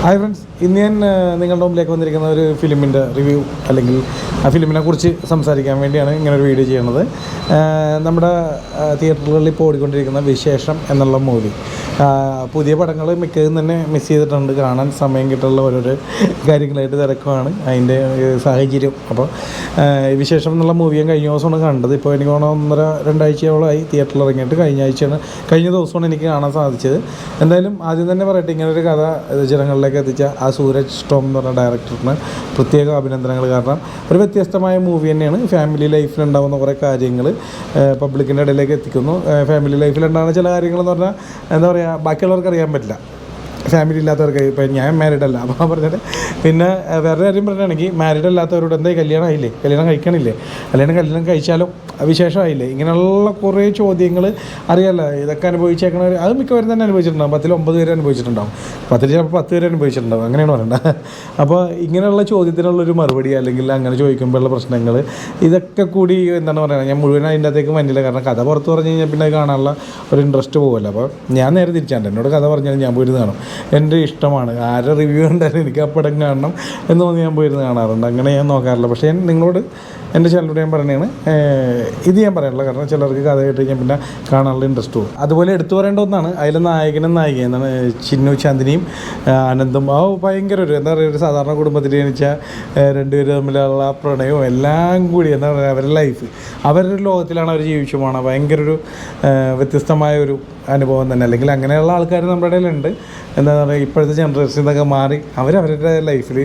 Hi friends, ഇന്ന് ഞാൻ നിങ്ങളുടെ മുമ്പിലേക്ക് വന്നിരിക്കുന്ന ഒരു ഫിലിമിൻ്റെ റിവ്യൂ അല്ലെങ്കിൽ ആ ഫിലിമിനെ കുറിച്ച് സംസാരിക്കാൻ വേണ്ടിയാണ് ഇങ്ങനൊരു വീഡിയോ ചെയ്യുന്നത്. നമ്മുടെ തിയേറ്ററുകളിൽ ഇപ്പോൾ ഓടിക്കൊണ്ടിരിക്കുന്ന വിശേഷം എന്നുള്ള മൂവി, പുതിയ പടങ്ങൾ മിക്കതും തന്നെ മിസ് ചെയ്തിട്ടുണ്ട്. കാണാൻ സമയം കിട്ടുള്ള ഓരോരോ കാര്യങ്ങളായിട്ട് തിരക്കുമാണ് അതിൻ്റെ സാഹചര്യം. അപ്പോൾ വിശേഷം എന്നുള്ള മൂവി ഞാൻ കഴിഞ്ഞ ദിവസമാണ് കണ്ടത്. ഇപ്പോൾ എനിക്ക് തോന്നുന്നു 1-2 തിയേറ്ററിൽ ഇറങ്ങിയിട്ട് കഴിഞ്ഞ ദിവസമാണ് എനിക്ക് കാണാൻ സാധിച്ചത്. എന്തായാലും ആദ്യം തന്നെ പറയട്ടെ, ഇങ്ങനൊരു കഥ ജനങ്ങളിലേക്ക് എത്തിച്ച ആ സൂരജ് ടോം എന്ന് പറഞ്ഞ ഡയറക്ടറിന് പ്രത്യേക അഭിനന്ദനങ്ങൾ. കാരണം ഒരു വ്യത്യസ്തമായ മൂവി തന്നെയാണ്. ഫാമിലി ലൈഫിലുണ്ടാകുന്ന കുറേ കാര്യങ്ങൾ പബ്ലിക്കിൻ്റെ ഇടയിലേക്ക് എത്തിക്കുന്നു. ഫാമിലി ലൈഫിലുണ്ടാകുന്ന ചില കാര്യങ്ങളെന്ന് പറഞ്ഞാൽ എന്താ പറയുക, ബാക്കിയുള്ളവർക്ക് അറിയാൻ പറ്റില്ല. ഫാമിലി ഇല്ലാത്തവർക്ക്, ഇപ്പം ഞാൻ മാരീഡല്ല, അപ്പോൾ പറഞ്ഞിട്ട് പിന്നെ വേറെ കാര്യം പറയുകയാണെങ്കിൽ മാരീഡ് അല്ലാത്തവരോട് എന്തായി കല്യാണം ആയില്ലേ, കല്യാണം കഴിക്കണില്ലേ, അല്ലെങ്കിൽ കല്യാണം കഴിച്ചാലും വിശേഷമായില്ലേ, ഇങ്ങനെയുള്ള കുറേ ചോദ്യങ്ങൾ അറിയാമല്ലോ. ഇതൊക്കെ അനുഭവിച്ചേക്കണവർ അത് മിക്കവരും തന്നെ അനുഭവിച്ചിട്ടുണ്ടാകും. 10-9 പേര് അനുഭവിച്ചിട്ടുണ്ടാകും, 10 ചിലപ്പോൾ 10 പേര് അനുഭവിച്ചിട്ടുണ്ടാകും, അങ്ങനെയാണ് പറയേണ്ടത്. അപ്പോൾ ഇങ്ങനെയുള്ള ചോദ്യത്തിനുള്ളൊരു മറുപടി അല്ലെങ്കിൽ അങ്ങനെ ചോദിക്കുമ്പോഴുള്ള പ്രശ്നങ്ങൾ ഇതൊക്കെ കൂടി എന്താണ് പറയുക, ഞാൻ മുഴുവൻ അതിൻ്റെ അകത്തേക്ക് മഞ്ഞില്ല. കാരണം കഥ പുറത്ത് പറഞ്ഞു കഴിഞ്ഞാൽ പിന്നെ അത് കാണാനുള്ള ഒരു ഇൻട്രസ്റ്റ് പോകുമല്ലോ. അപ്പോൾ ഞാൻ നേരെ തിരിച്ചാണ്ട് എന്നോട് കഥ പറഞ്ഞാൽ ഞാൻ പോയിരുന്ന് കാണും. എൻ്റെ ഇഷ്ടമാണ്, ആരെ റിവ്യൂ കണ്ടാലും എനിക്ക് ആ പടം കാണണം എന്ന് തോന്നി ഞാൻ പോയിരുന്ന് കാണാറുണ്ട്. അങ്ങനെ ഞാൻ നോക്കാറില്ല. പക്ഷേ ഞാൻ നിങ്ങളോട് എൻ്റെ ചാനലിലൂടെ ഞാൻ പറയുന്നതാണ് ഇത് ഞാൻ പറയാനുള്ളത്. കാരണം ചിലർക്ക് കഥ കേട്ട് കഴിഞ്ഞാൽ പിന്നെ കാണാനുള്ള ഇൻട്രസ്റ്റ് പോകും. അതുപോലെ എടുത്തു പറയേണ്ട ഒന്നാണ് അതിലെ നായകനും നായികയും എന്താണ് ചിന്നു ചാന്ദിനിയും ആനന്ദും. ഭയങ്കര ഒരു എന്താ പറയുക, ഒരു സാധാരണ കുടുംബത്തിൽ ജനിച്ച രണ്ടുപേരും തമ്മിലുള്ള പ്രണയവും എല്ലാം കൂടി എന്താ പറയുക, അവരുടെ ലൈഫ് അവരുടെ ലോകത്തിലാണ് അവർ ജീവിച്ചു പോകണം. ഭയങ്കര ഒരു വ്യത്യസ്തമായ ഒരു അനുഭവം തന്നെ. അല്ലെങ്കിൽ അങ്ങനെയുള്ള ആൾക്കാർ നമ്മുടെ ഇടയിലുണ്ട്. എന്താണ് പറയുക, ഇപ്പോഴത്തെ ജനറേഷൻ ഇതൊക്കെ മാറി അവരവരുടെ ലൈഫിൽ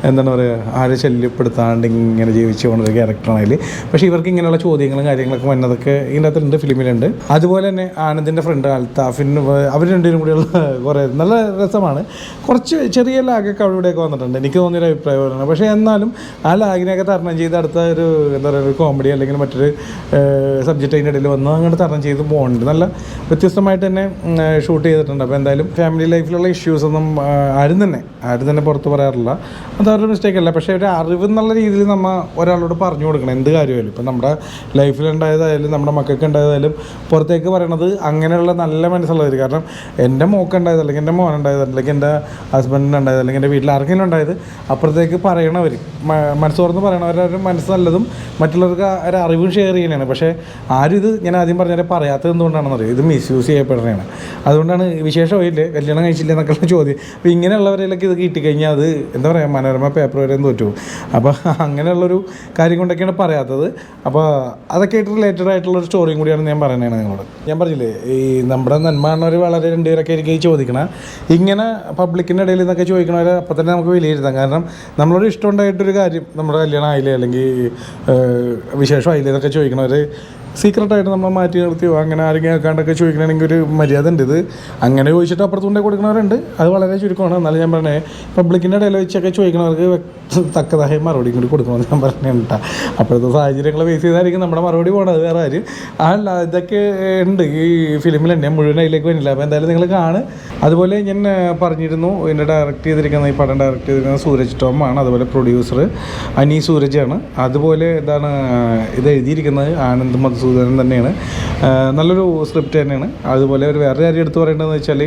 എന്താണ് പറയുക, ആരെ ശല്യപ്പെടുത്താണ്ട് ഇങ്ങനെ ജീവിച്ചു പോകുന്നൊരു ക്യാരക്ടറാണ് അതിൽ. പക്ഷേ ഇവർക്ക് ഇങ്ങനെയുള്ള ചോദ്യങ്ങളും കാര്യങ്ങളൊക്കെ വന്നതൊക്കെ ഇതിനകത്തുണ്ട്, ഫിലിമിലുണ്ട്. അതുപോലെ തന്നെ ആനന്ദിൻ്റെ ഫ്രണ്ട് അൽത്താഫിന് അവർ രണ്ടുപേരും കൂടിയുള്ള കുറേ നല്ല രസമാണ്. കുറച്ച് ചെറിയ ലാഗൊക്കെ അവിടെ ഇവിടെയൊക്കെ വന്നിട്ടുണ്ട്, എനിക്ക് തോന്നിയൊരു അഭിപ്രായമാണ്. പക്ഷേ എന്നാലും ആ ലാഗിനെയൊക്കെ തരണം ചെയ്ത് അടുത്ത ഒരു എന്താ പറയുക, ഒരു കോമഡി അല്ലെങ്കിൽ മറ്റൊരു സബ്ജക്റ്റ് അതിൻ്റെ ഇടയിൽ വന്ന് അങ്ങോട്ട് തരണം ചെയ്ത് പോകുന്നുണ്ട്. നല്ല വ്യത്യസ്തമായിട്ട് തന്നെ ഷൂട്ട് ചെയ്തിട്ടുണ്ട്. അപ്പോൾ എന്തായാലും ഫാമിലി ലൈഫിലുള്ള ഇഷ്യൂസൊന്നും ആരും തന്നെ പുറത്ത് പറയാറില്ല. അതവരുടെ മിസ്റ്റേക്ക് അല്ല. പക്ഷേ ഒരു അറിവ് എന്നുള്ള രീതിയിൽ നമ്മൾ ഒരാളോട് പറഞ്ഞു കൊടുക്കണം എന്ത് കാര്യമായാലും. ഇപ്പം നമ്മുടെ ലൈഫിലുണ്ടായതായാലും നമ്മുടെ മക്കൾക്ക് ഉണ്ടായതായാലും പുറത്തേക്ക് പറയണത് അങ്ങനെയുള്ള നല്ല മനസ്സുള്ളവർ. കാരണം എൻ്റെ മോക്കുണ്ടായത് അല്ലെങ്കിൽ എൻ്റെ മോനുണ്ടായത് അല്ലെങ്കിൽ എൻ്റെ ഹസ്ബൻഡിനുണ്ടായത് അല്ലെങ്കിൽ എൻ്റെ വീട്ടിൽ ആർക്കെങ്കിലും ഉണ്ടായത് അപ്പുറത്തേക്ക് പറയണവർ, മനസ്സ് തുറന്ന് പറയണവരുടെ മനസ്സ് നല്ലതും മറ്റുള്ളവർക്ക് ഒരു അറിവും ഷെയർ ചെയ്യണതാണ്. പക്ഷേ ആരും ഇത് ഞാൻ ആദ്യം പറഞ്ഞാൽ പറയാത്തത് എന്തുകൊണ്ടാണെന്ന് അറിയാം, ഇത് മിസ്യൂസ് ചെയ്യപ്പെടുന്നതാണ്. അതുകൊണ്ടാണ് വിശേഷമായില്ലേ, കല്യാണം കഴിച്ചില്ല എന്നൊക്കെയുള്ള ചോദ്യം. അപ്പോൾ ഇങ്ങനെയുള്ളവരിലേക്ക് ഇത് കിട്ടിക്കഴിഞ്ഞാൽ അത് എന്താ പറയുക, മനോരമ പേപ്പർ വരെ തോറ്റു. അപ്പോൾ അങ്ങനെയുള്ളൊരു കാര്യം കൊണ്ടൊക്കെയാണ് പറയാത്തത്. അപ്പോൾ അതൊക്കെ ആയിട്ട് റിലേറ്റഡ് ആയിട്ടുള്ളൊരു സ്റ്റോറിയും കൂടിയാണ് ഞാൻ പറയുന്നത് നിങ്ങളോട്. ഞാൻ പറഞ്ഞില്ലേ, ഈ നമ്മുടെ നന്മ വളരെ രണ്ടുപേരൊക്കെ എനിക്ക് ചോദിക്കണം. ഇങ്ങനെ പബ്ലിക്കിൻ്റെ ഇടയിൽ നിന്നൊക്കെ ചോദിക്കണവരെ അപ്പം തന്നെ നമുക്ക് വിലയിരുത്താം. കാരണം നമ്മളോട് ഇഷ്ടമുണ്ടായിട്ടൊരു കാര്യം, നമ്മുടെ കല്യാണം ആയില്ലേ അല്ലെങ്കിൽ വിശേഷം ആയില്ലേ എന്നൊക്കെ ചോദിക്കണവർ സീക്രട്ടായിട്ട് നമ്മൾ മാറ്റി നിർത്തിയോ അങ്ങനെ ആരെങ്കിലും കേൾക്കാണ്ടൊക്കെ ചോദിക്കണമെങ്കിൽ ഒരു മര്യാദ ഉണ്ട്. ഇത് അങ്ങനെ ചോദിച്ചിട്ട് അപ്പുറത്തുകൊണ്ടേ കൊടുക്കുന്നവരുണ്ട്, അത് വളരെ ചുരുക്കമാണ്. എന്നാലും ഞാൻ പറഞ്ഞത് പബ്ലിക്കിൻ്റെ ഇടയിൽ വെച്ചൊക്കെ ചോദിക്കുന്നവർക്ക് തക്കതായ മറുപടി കൂടി കൊടുക്കണമെന്ന് ഞാൻ പറഞ്ഞിട്ടാ. അപ്പോഴത്തെ സാഹചര്യങ്ങളെ ബേസ് ചെയ്തായിരിക്കും നമ്മുടെ മറുപടി പോകണത്, വേറെ കാര്യം അല്ല. ഇതൊക്കെ ഉണ്ട് ഈ ഫിലിമിലുണ്ട്, ഞാൻ മുഴുവൻ അതിലേക്ക് വരില്ല. അപ്പോൾ എന്തായാലും നിങ്ങൾ കാണുക. അതുപോലെ ഞാൻ പറഞ്ഞിരുന്നു, ഇതിൻ്റെ ഈ പടം ഡയറക്റ്റ് ചെയ്തിരിക്കുന്ന സൂരജ് ടോം ആണ്. അതുപോലെ പ്രൊഡ്യൂസർ അനി സൂരജാണ്. അതുപോലെ എന്താണ് ഇത് എഴുതിയിരിക്കുന്നത് ആനന്ദ് മധുസൂദനൻ തന്നെയാണ്. നല്ലൊരു സ്ക്രിപ്റ്റ് തന്നെയാണ്. അതുപോലെ ഒരു വേറെ കാര്യം എടുത്ത് പറയേണ്ടതെന്ന് വെച്ചാൽ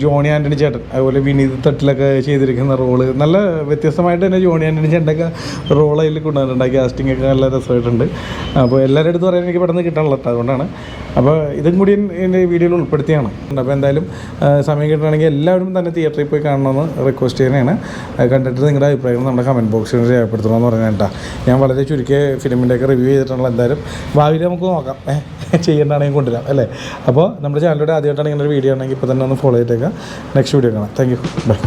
ജോണി ആൻ്റണി ചേട്ടൻ, അതുപോലെ വിനീത് തട്ടിലൊക്കെ ചെയ്തിരിക്കുന്ന റോള് നല്ല വ്യത്യസ്തമായിട്ട് തന്നെ ജോണി ആൻ്റണി ചേട്ടൻ്റെയൊക്കെ റോൾ അതിൽ കൊണ്ടുവന്നിട്ടുണ്ട്. കാസ്റ്റിംഗ് ഒക്കെ നല്ല രസമായിട്ടുണ്ട്. അപ്പോൾ എല്ലാവരും എടുത്ത് പറയാൻ എനിക്ക് പെട്ടെന്ന് കിട്ടാനുള്ള അതുകൊണ്ടാണ്. അപ്പോൾ ഇതും കൂടി എൻ്റെ വീഡിയോയിൽ ഉൾപ്പെടുത്തിയാണ്. അപ്പോൾ എന്തായാലും സമയം കിട്ടുകയാണെങ്കിൽ എല്ലാവരും തന്നെ തിയേറ്ററിൽ പോയി കാണണമെന്ന് റിക്വസ്റ്റ് ചെയ്യുന്നതാണ്. കണ്ടിട്ട് നിങ്ങളുടെ അഭിപ്രായങ്ങൾ നമ്മുടെ കമൻറ്റ് ബോക്സിൽ രേഖപ്പെടുത്തണമെന്ന് പറഞ്ഞാൽ കേട്ടോ. ഞാൻ വളരെ ചുരുക്കിയ ഫിലിമിൻ്റെയൊക്കെ റിവ്യൂ ചെയ്തിട്ടുള്ള എന്തായാലും ഭാവിയിൽ നമുക്ക് നോക്കാം, ചെയ്യേണ്ടതാണെങ്കിൽ കൊണ്ടുവരാം അല്ലേ. അപ്പോൾ നമ്മുടെ ചാനലിലൂടെ ആദ്യമായിട്ടാണ് ഇങ്ങനെ ഒരു വീഡിയോ ആണെങ്കിൽ ഇപ്പോൾ തന്നെ ഒന്ന് ഫോളോ ചെയ്തേക്കാം. നെക്സ്റ്റ് വീഡിയോ കാണാം. Thank you, by.